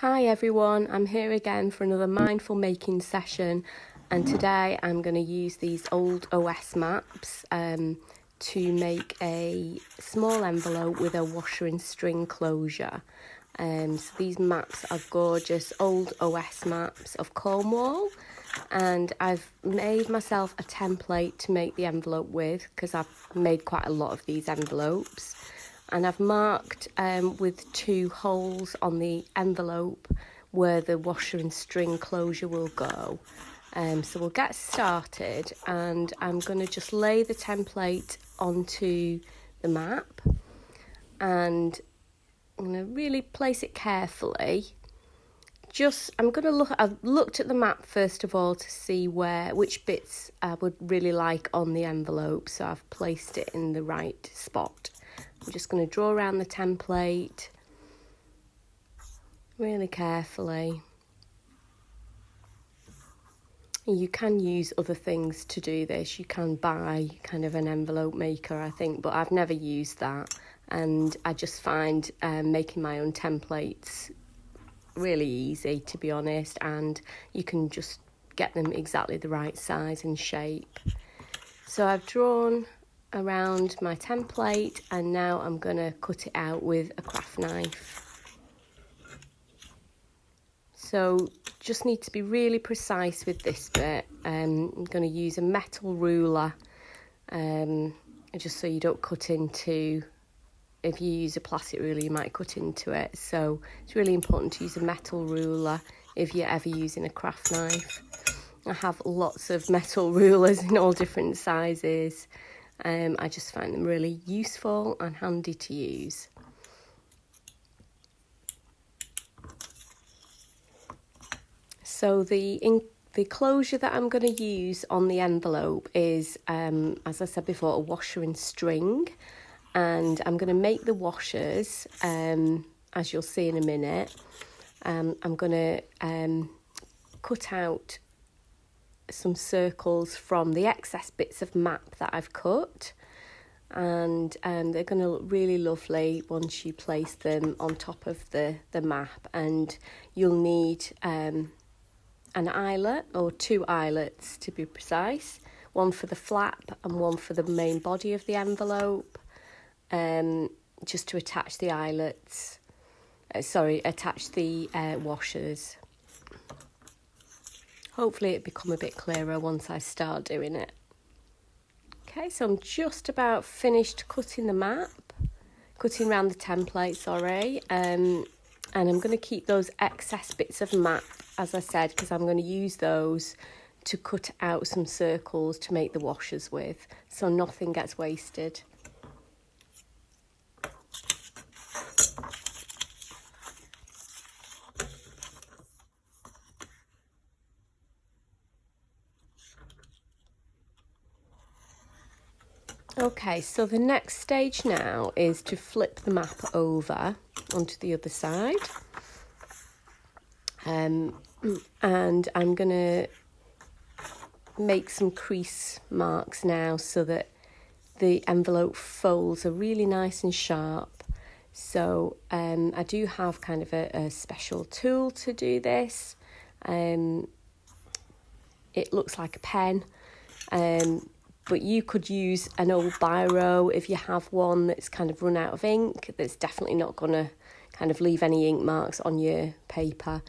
Hi everyone, I'm here again for another mindful making session, and today I'm going to use these old OS maps to make a small envelope with a washer and string closure. So these maps are gorgeous old OS maps of Cornwall, and I've made myself a template to make the envelope with because I've made quite a lot of these envelopes. And I've marked with 2 holes on the envelope where the washer and string closure will go. So we'll get started, and I'm going to just lay the template onto the map, and I'm going to really place it carefully. I've looked at the map first of all to see which bits I would really like on the envelope, so I've placed it in the right spot. I'm just going to draw around the template really carefully. You can use other things to do this. You can buy kind of an envelope maker, I think, but I've never used that. And I just find making my own templates really easy, to be honest, and you can just get them exactly the right size and shape. So I've drawn around my template, and now I'm going to cut it out with a craft knife. So just need to be really precise with this bit. I'm going to use a metal ruler, just so you don't cut into, if you use a plastic ruler you might cut into it, so it's really important to use a metal ruler if you're ever using a craft knife. I have lots of metal rulers in all different sizes. I just find them really useful and handy to use. So the closure that I'm going to use on the envelope is, as I said before, a washer and string. And I'm going to make the washers, as you'll see in a minute. I'm going to cut out some circles from the excess bits of map that I've cut, and they're going to look really lovely once you place them on top of the map. And you'll need an eyelet, or 2 eyelets to be precise, one for the flap and one for the main body of the envelope, just to attach the eyelets, attach the washers. Hopefully it'll become a bit clearer once I start doing it. Okay, so I'm just about finished cutting around the template, and I'm going to keep those excess bits of map, as I said, because I'm going to use those to cut out some circles to make the washers with, so nothing gets wasted. Okay, so the next stage now is to flip the map over onto the other side. And I'm going to make some crease marks now so that the envelope folds are really nice and sharp. So I do have kind of a special tool to do this. It looks like a pen. But you could use an old biro if you have one that's kind of run out of ink, that's definitely not going to kind of leave any ink marks on your paper.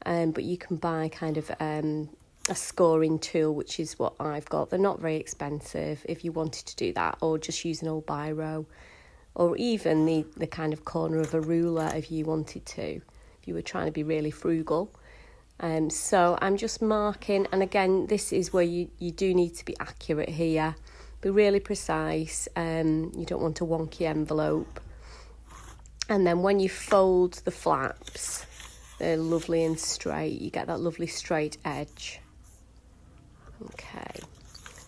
But you can buy kind of a scoring tool, which is what I've got. They're not very expensive if you wanted to do that, or just use an old biro, or even the kind of corner of a ruler if you wanted to, if you were trying to be really frugal. So I'm just marking, and again, this is where you do need to be accurate here, be really precise. You don't want a wonky envelope. And then when you fold the flaps, they're lovely and straight. You get that lovely straight edge. Okay,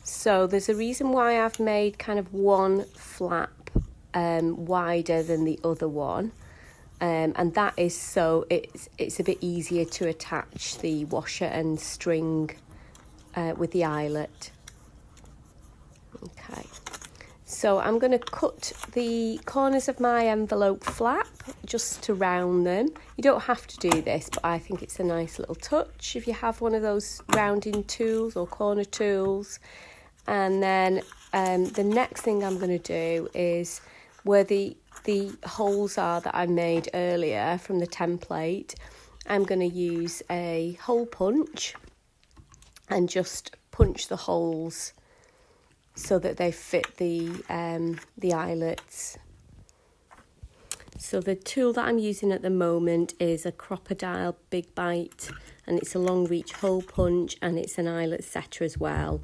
so there's a reason why I've made kind of one flap wider than the other one. And that is so it's a bit easier to attach the washer and string with the eyelet. Okay, So I'm going to cut the corners of my envelope flap just to round them. You don't have to do this, but I think it's a nice little touch if you have one of those rounding tools or corner tools. And then the next thing I'm going to do is where the holes are that I made earlier from the template, I'm going to use a hole punch and just punch the holes so that they fit the eyelets. So the tool that I'm using at the moment is a crop-a-dile Big Bite, and it's a long reach hole punch, and it's an eyelet setter as well.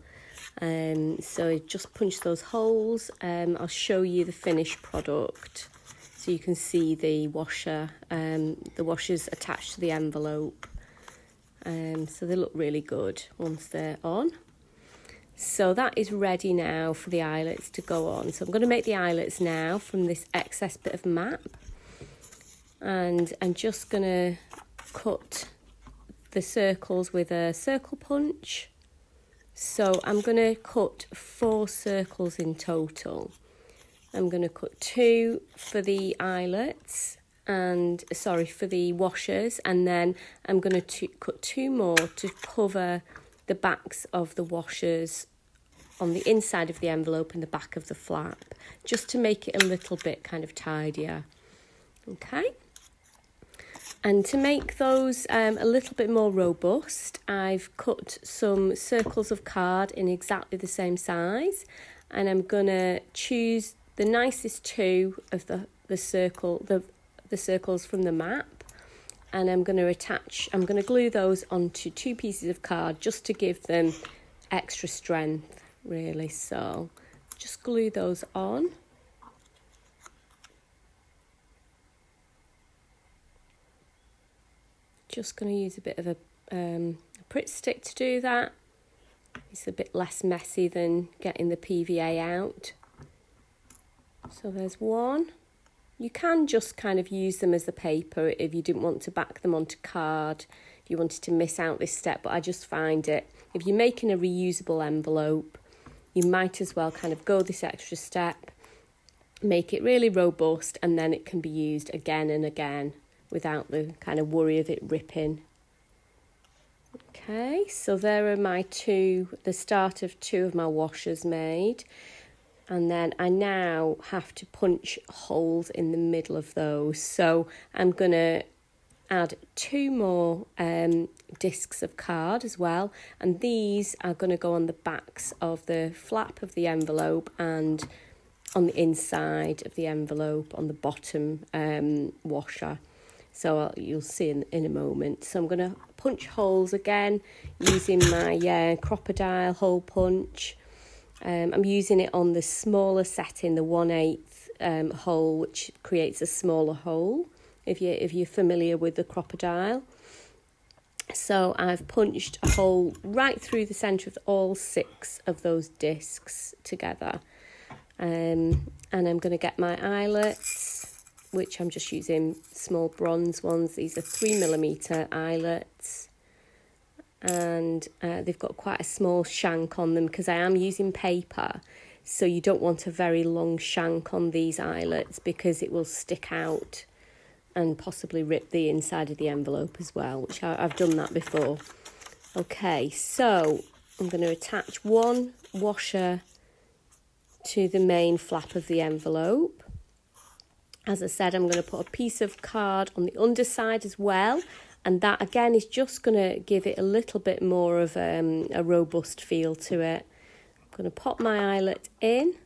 So just punch those holes. I'll show you the finished product so you can see the washer. The washer's attached to the envelope. So they look really good once they're on. So that is ready now for the eyelets to go on. So I'm going to make the eyelets now from this excess bit of map. And I'm just going to cut the circles with a circle punch. So I'm going to cut 4 circles in total. I'm going to cut 2 for the eyelets for the washers, and then I'm going to cut 2 more to cover the backs of the washers on the inside of the envelope and the back of the flap, just to make it a little bit kind of tidier. Okay. And to make those a little bit more robust, I've cut some circles of card in exactly the same size, and I'm going to choose the nicest 2 of the circles from the map, and I'm going to glue those onto 2 pieces of card just to give them extra strength, really. So just glue those on. Just going to use a bit of a Pritt stick to do that. It's a bit less messy than getting the PVA out. So there's one. You can just kind of use them as the paper if you didn't want to back them onto card, if you wanted to miss out this step, but I just find it, if you're making a reusable envelope, you might as well kind of go this extra step, make it really robust, and then it can be used again and again without the kind of worry of it ripping. Okay, so there are the start of 2 of my washers made. And then I now have to punch holes in the middle of those. So I'm going to add 2 more discs of card as well. And these are going to go on the backs of the flap of the envelope and on the inside of the envelope on the bottom washer. So you'll see in a moment. So I'm going to punch holes again using my crop-a-dile hole punch. I'm using it on the smaller setting, the 1/8 hole, which creates a smaller hole, if you're familiar with the crop-a-dile. So I've punched a hole right through the centre of all 6 of those discs together. And I'm going to get my eyelets, which I'm just using small bronze ones. These are 3mm eyelets. And they've got quite a small shank on them because I am using paper, so you don't want a very long shank on these eyelets because it will stick out and possibly rip the inside of the envelope as well, which I've done that before. Okay, so I'm going to attach 1 washer to the main flap of the envelope. As I said, I'm going to put a piece of card on the underside as well. And that, again, is just going to give it a little bit more of a robust feel to it. I'm going to pop my eyelet in.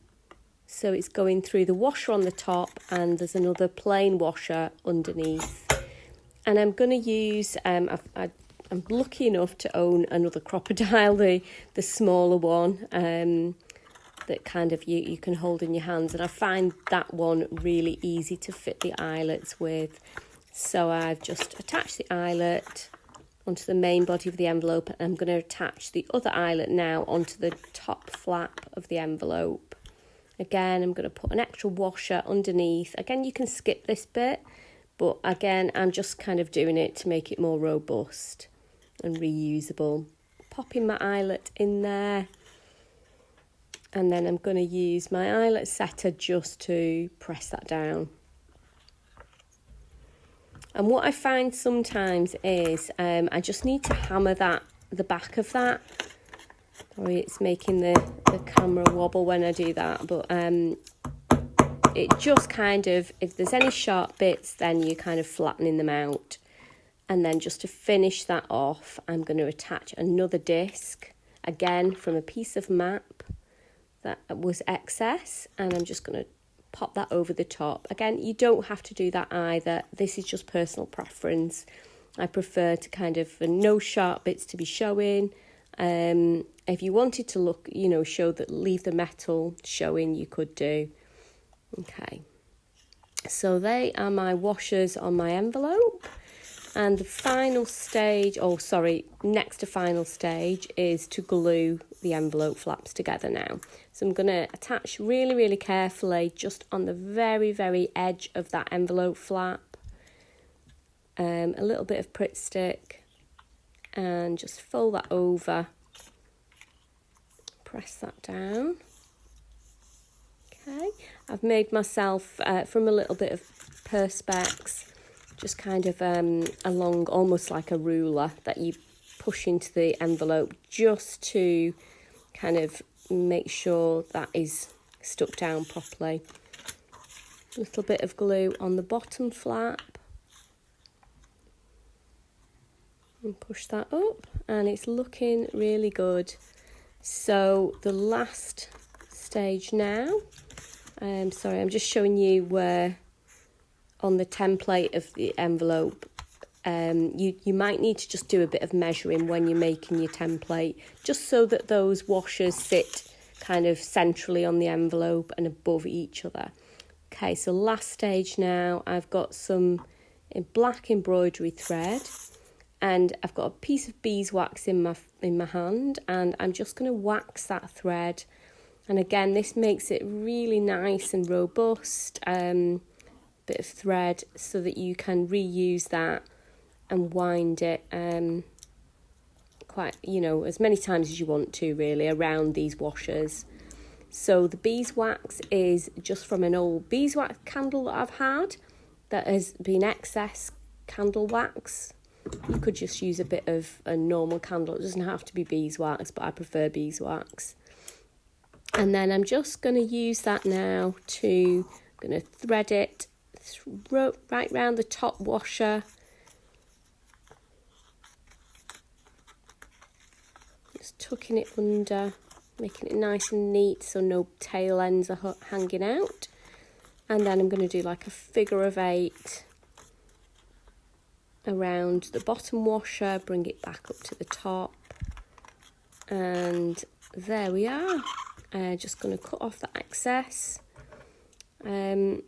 So it's going through the washer on the top, and there's another plain washer underneath. And I'm going to use, I'm lucky enough to own another crop-a-dile, the smaller one, that kind of you can hold in your hands. And I find that one really easy to fit the eyelets with. So I've just attached the eyelet onto the main body of the envelope, and I'm going to attach the other eyelet now onto the top flap of the envelope. Again, I'm going to put an extra washer underneath. Again, you can skip this bit, but again, I'm just kind of doing it to make it more robust and reusable. Popping my eyelet in there. And then I'm going to use my eyelet setter just to press that down. And what I find sometimes is I just need to hammer the back of that. Sorry, it's making the camera wobble when I do that, but it just kind of, if there's any sharp bits, then you're kind of flattening them out. And then just to finish that off, I'm going to attach another disc, again from a piece of map that was excess, and I'm just going to pop that over the top. Again, you don't have to do that either. This is just personal preference. I prefer to kind of, no sharp bits to be showing. If you wanted to look, you know, show that, leave the metal showing, you could do. Okay, so they are my washers on my envelope. And the final stage, next to final stage is to glue the envelope flaps together now. So I'm going to attach really, really carefully just on the very, very edge of that envelope flap. A little bit of Pritt stick and just fold that over. Press that down. Okay, I've made myself from a little bit of Perspex, just kind of along almost like a ruler that you push into the envelope just to kind of make sure that is stuck down properly. A little bit of glue on the bottom flap and push that up, and it's looking really good. So the last stage now, sorry, I'm just showing you where on the template of the envelope, you might need to just do a bit of measuring when you're making your template, just so that those washers sit kind of centrally on the envelope and above each other. Okay, so last stage now, I've got some black embroidery thread, and I've got a piece of beeswax in my hand, and I'm just going to wax that thread. And again, this makes it really nice and robust. Bit of thread so that you can reuse that and wind it quite, you know, as many times as you want to, really, around these washers. So the beeswax is just from an old beeswax candle that I've had that has been excess candle wax. You could just use a bit of a normal candle. It doesn't have to be beeswax, but I prefer beeswax. And then I'm just going to use that now to, I'm going to thread it right round the top washer. Just tucking it under, making it nice and neat so no tail ends are hanging out. And then I'm going to do like a figure of 8 around the bottom washer, bring it back up to the top. And there we are. Just going to cut off the excess. And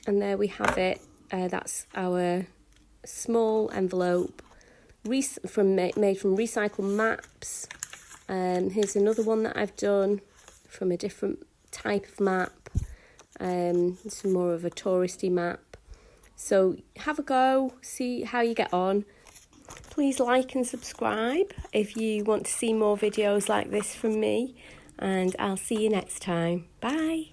there we have it. That's our small envelope made from recycled maps. Here's another one that I've done from a different type of map. It's more of a touristy map. So have a go, see how you get on. Please like and subscribe if you want to see more videos like this from me. And I'll see you next time. Bye.